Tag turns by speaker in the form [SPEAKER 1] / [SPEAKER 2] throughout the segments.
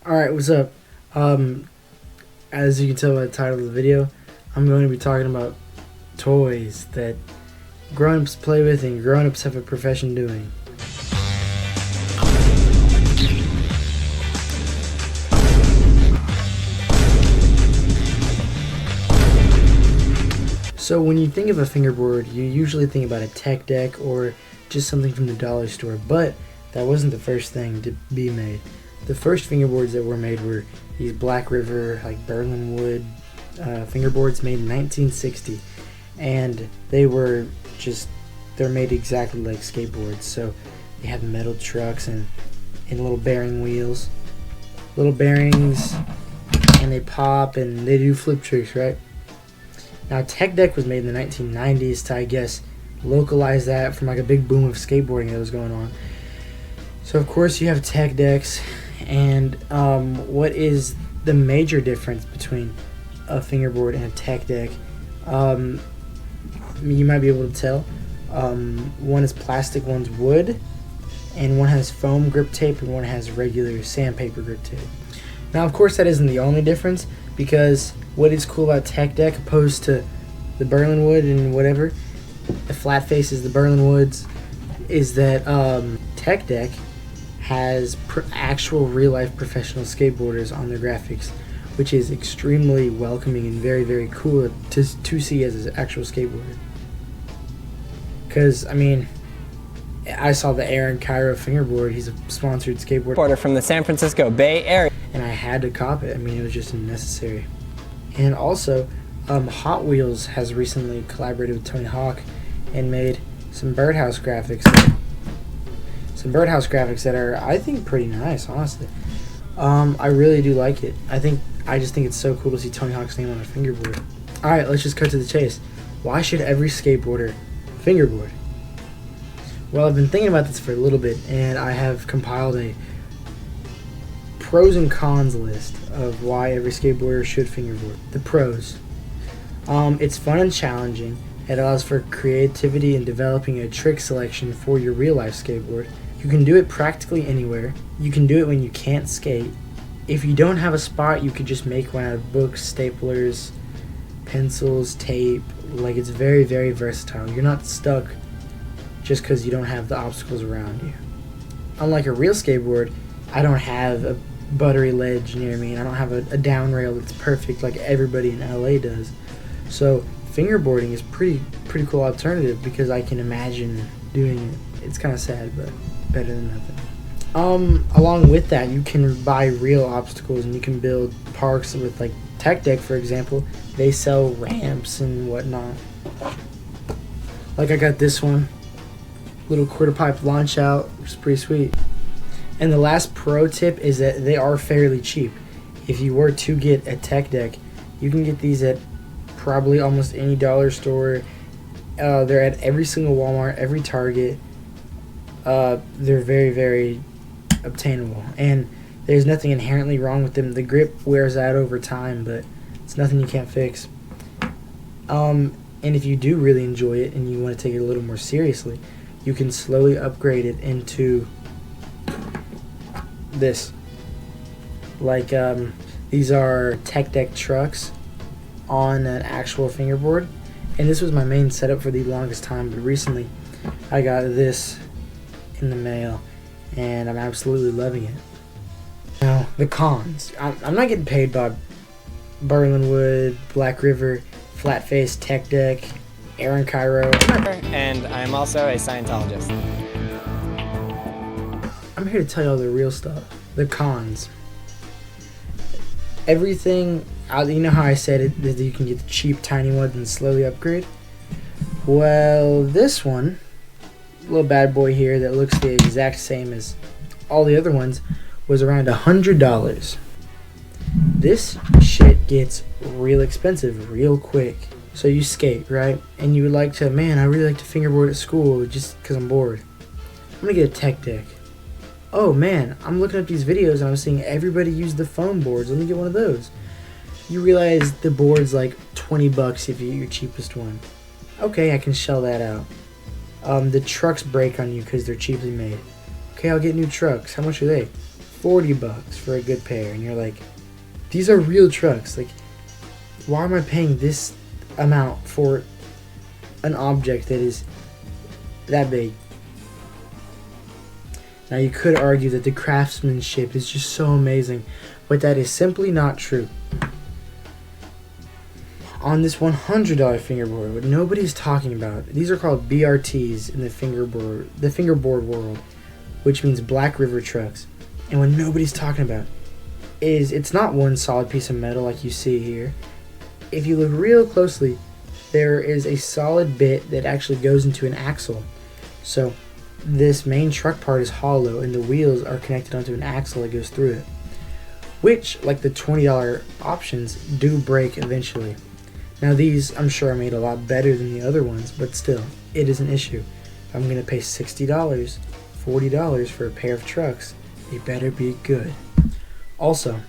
[SPEAKER 1] Alright, what's up? As you can tell by the title of the video, I'm going to be talking about toys that grown-ups play with and grown-ups have a profession doing. So when you think of a fingerboard, you usually think about a tech deck or just something from the dollar store, but that wasn't the first thing to be made. The first fingerboards that were made were these Black River, like Berlin wood fingerboards made in 1960, and they're made exactly like skateboards. So they have metal trucks and little bearing wheels, little bearings, and they pop and they do flip tricks, right? Now, Tech Deck was made in the 1990s to, I guess, localize that from like a big boom of skateboarding that was going on. So, of course, you have Tech Decks, and what is the major difference between a fingerboard and a Tech Deck? You might be able to tell. One is plastic, one's wood, and one has foam grip tape, and one has regular sandpaper grip tape. Now, of course, that isn't the only difference, because what is cool about Tech Deck opposed to the Berlin wood and whatever, the flat faces, the Berlin woods, is that Tech Deck has actual real-life professional skateboarders on their graphics, which is extremely welcoming and very, very cool to see as an actual skateboarder. Because, I mean, I saw the Aaron Cairo fingerboard. He's a sponsored skateboarder
[SPEAKER 2] From the San Francisco Bay Area.
[SPEAKER 1] And I had to cop it. I mean, it was just necessary. And also, Hot Wheels has recently collaborated with Tony Hawk and made some birdhouse graphics. That are, I think, pretty nice, honestly. I really do like it. I just think it's so cool to see Tony Hawk's name on a fingerboard. Alright, let's just cut to the chase. Why should every skateboarder fingerboard? Well, I've been thinking about this for a little bit, and I have compiled a pros and cons list of why every skateboarder should fingerboard. The pros. It's fun and challenging. It allows for creativity in developing a trick selection for your real-life skateboard. You can do it practically anywhere. You can do it when you can't skate. If you don't have a spot, you could just make one out of books, staplers, pencils, tape. Like, it's very, very versatile. You're not stuck just because you don't have the obstacles around you. Unlike a real skateboard, I don't have a buttery ledge near me, and I don't have a down rail that's perfect like everybody in LA does. So fingerboarding is pretty cool alternative, because I can imagine doing it. It's kind of sad, but better than nothing. Along with that, you can buy real obstacles, and you can build parks with, like, Tech Deck, for example. They sell ramps and whatnot. Like, I got this one, little quarter pipe launch out, which is pretty sweet. And the last pro tip is that they are fairly cheap. If you were to get a Tech Deck, you can get these at probably almost any dollar store. They're at every single Walmart, every Target. They're very, very obtainable, and there's nothing inherently wrong with them. The grip wears out over time, but it's nothing you can't fix. And if you do really enjoy it and you want to take it a little more seriously, you can slowly upgrade it into this. Like, these are Tech Deck trucks on an actual fingerboard, and this was my main setup for the longest time, but recently I got this in the mail, and I'm absolutely loving it. Now, the cons. I'm not getting paid by Berlin wood, Black River, Flat Face, Tech Deck, Aaron Cairo.
[SPEAKER 2] And I'm also a Scientologist.
[SPEAKER 1] I'm here to tell you all the real stuff. The cons. Everything, you know how I said it, that you can get the cheap tiny ones and slowly upgrade? Well, this one, little bad boy here that looks the exact same as all the other ones, was around $100. This shit gets real expensive real quick. So you skate, right? And you would like to, man, I really like to fingerboard at school just because I'm bored. I'm gonna get a Tech Deck. Oh man, I'm looking up these videos and I'm seeing everybody use the foam boards. Let me get one of those. You realize the board's like $20 if you get your cheapest one. Okay, I can shell that out. The trucks break on you because they're cheaply made. Okay, I'll get new trucks. How much are they? 40 bucks for a good pair, and you're like, these are real trucks. Like, why am I paying this amount for an object that is that big? Now, you could argue that the craftsmanship is just so amazing, but that is simply not true. On this $100 fingerboard, what nobody's talking about, these are called BRTs in the fingerboard world, which means Black River trucks. And what nobody's talking about is it's not one solid piece of metal like you see here. If you look real closely, there is a solid bit that actually goes into an axle. So this main truck part is hollow and the wheels are connected onto an axle that goes through it, which, like the $20 options, do break eventually. Now these, I'm sure, are made a lot better than the other ones, but still, it is an issue. If I'm going to pay $60, $40 for a pair of trucks, they better be good. Also,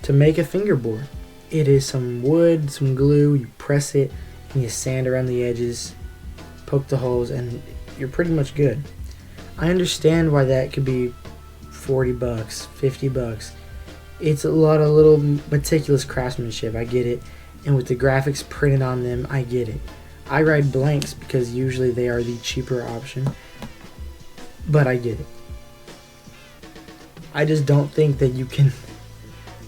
[SPEAKER 1] to make a fingerboard, it is some wood, some glue, you press it, and you sand around the edges, poke the holes, and you're pretty much good. I understand why that could be 40 bucks, 50 bucks. It's a lot of little meticulous craftsmanship, I get it. And with the graphics printed on them, I get it. I ride blanks because usually they are the cheaper option, but I get it. I just don't think that you can,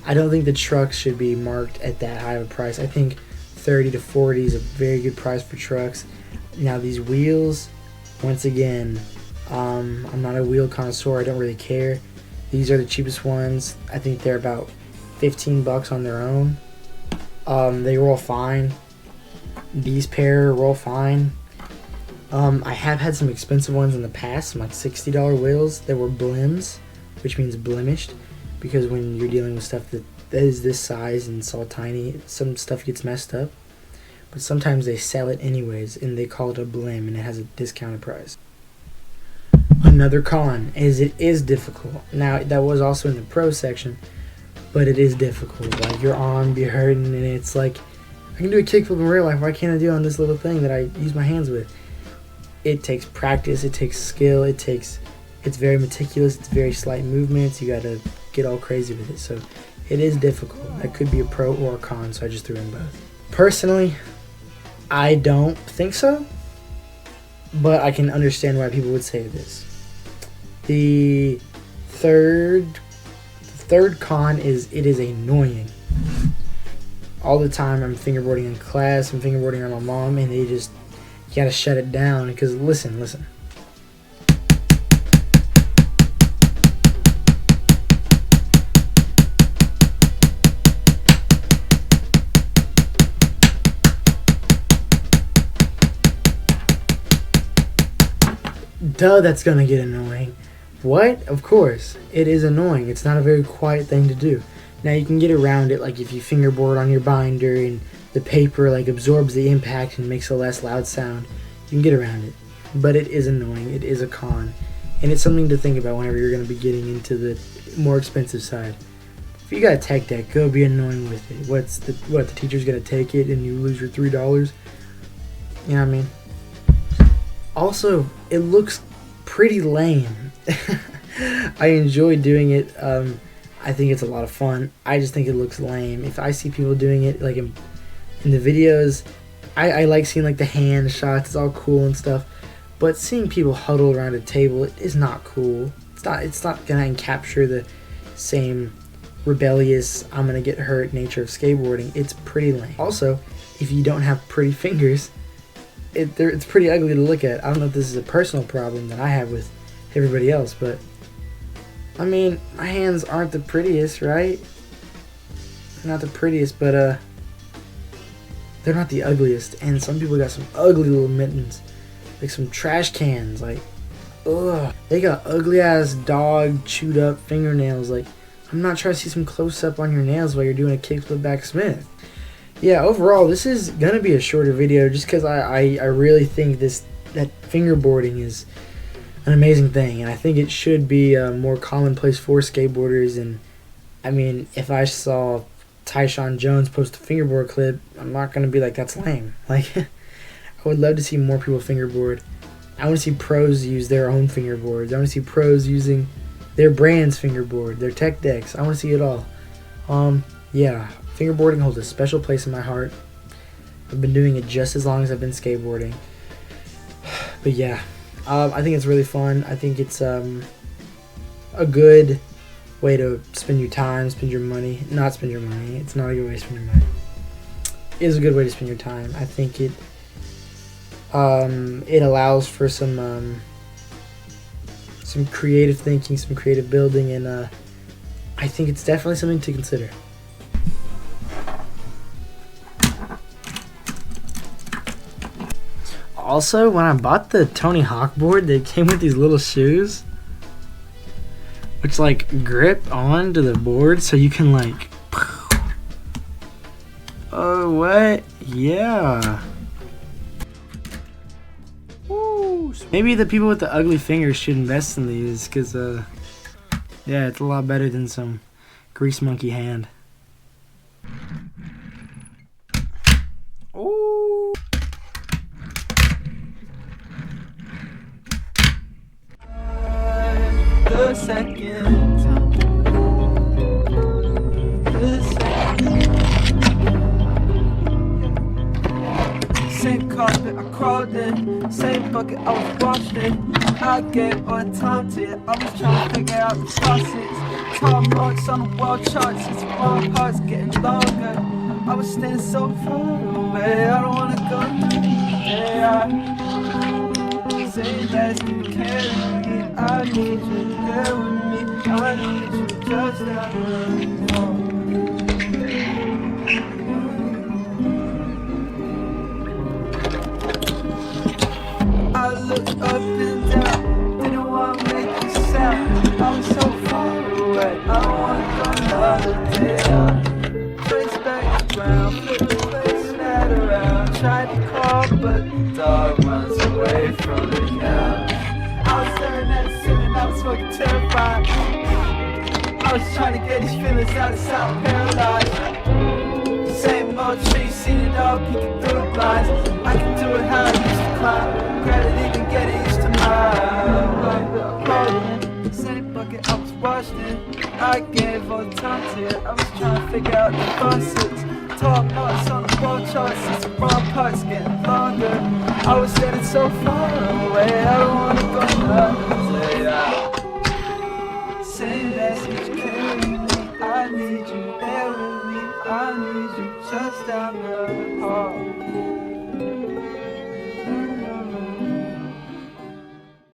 [SPEAKER 1] I don't think the trucks should be marked at that high of a price. I think 30 to 40 is a very good price for trucks. Now these wheels, once again, I'm not a wheel connoisseur, I don't really care. These are the cheapest ones. I think they're about 15 bucks on their own. They roll fine. These pair roll fine. I have had some expensive ones in the past, some like $60 wheels that were blims, which means blemished, because when you're dealing with stuff that is this size and it's all tiny, some stuff gets messed up. But sometimes they sell it anyways, and they call it a blim, and it has a discounted price. Another con is it is difficult. Now, that was also in the pro section, but it is difficult. Like, your arm be hurting, and it's like, I can do a kickflip in real life. Why can't I do it on this little thing that I use my hands with? It takes practice. It takes skill. It's very meticulous. It's very slight movements. You gotta get all crazy with it. So it is difficult. That could be a pro or a con, so I just threw in both. Personally, I don't think so, but I can understand why people would say this. The third con is it is annoying. All the time I'm fingerboarding in class, I'm fingerboarding on my mom, and they just, you gotta shut it down, because listen. Duh, that's gonna get annoying. What? Of course. It is annoying. It's not a very quiet thing to do. Now, you can get around it, like if you fingerboard on your binder and the paper like absorbs the impact and makes a less loud sound, you can get around it. But it is annoying. It is a con. And it's something to think about whenever you're going to be getting into the more expensive side. If you got a tech deck, go be annoying with it. The teacher's going to take it and you lose your $3? You know what I mean? Also, it looks pretty lame. I enjoy doing it. I think it's a lot of fun. I just think it looks lame. If I see people doing it like in the videos, I like seeing like the hand shots. It's all cool and stuff. But seeing people huddle around a table, it is not cool. It's not gonna capture the same rebellious, I'm gonna get hurt nature of skateboarding. It's pretty lame. Also, if you don't have pretty fingers, it's pretty ugly to look at. I don't know if this is a personal problem that I have with everybody else, but I mean, my hands aren't the prettiest, right? Not the prettiest, but they're not the ugliest. And some people got some ugly little mittens, like some trash cans. Like, ugh, they got ugly ass dog chewed up fingernails. Like, I'm not trying to see some close up on your nails while you're doing a kickflip back Smith. Yeah, overall, this is gonna be a shorter video just because I really think that fingerboarding is an amazing thing, and I think it should be more commonplace for skateboarders. And I mean, if I saw Tyshawn Jones post a fingerboard clip, I'm not gonna be like, that's lame. Like, I would love to see more people fingerboard. I want to see pros use their own fingerboards. I want to see pros using their brand's fingerboard, their tech decks. I want to see it all. Yeah, fingerboarding holds a special place in my heart. I've been doing it just as long as I've been skateboarding. But yeah, I think it's really fun. I think it's a good way to spend your time, spend your money. Not spend your money. It's not a good way to spend your money. It is a good way to spend your time. I think it allows for some creative thinking, some creative building, and I think it's definitely something to consider. Also, when I bought the Tony Hawk board, they came with these little shoes, which like grip onto the board, so you can like. Oh, what? Yeah. Woo. Maybe the people with the ugly fingers should invest in these, because yeah, it's a lot better than some grease monkey hand. Ooh.
[SPEAKER 3] The second time. The second. Same carpet I crawled in, same bucket I was washed in. I gave all the time to it. I was trying to figure out the process. Tall marks on the wall charts, it's wrong parts getting longer. I was standing so far away, I don't wanna go there. Say that you carry me, I need you there with me. I need you just now. I looked up and down, didn't want to make a sound. I was so far away, I don't want to go another day out. Face back around, flip the place right around. Tried to call, but the dog runs away from the couch. I was staring at the ceiling, I was fucking terrified. I was trying to get these feelings out of sound paralyzed. Same old tree, seen it all, peeking through the blinds. I can do it how I used to climb. Gravity can get it used to mine. Same bucket I was washed in. I gave all the time to it. I was trying to figure out the process. Tall marks on the wall charts, it's the wrong parts getting longer. I was standing so far away, I don't wanna go nuts.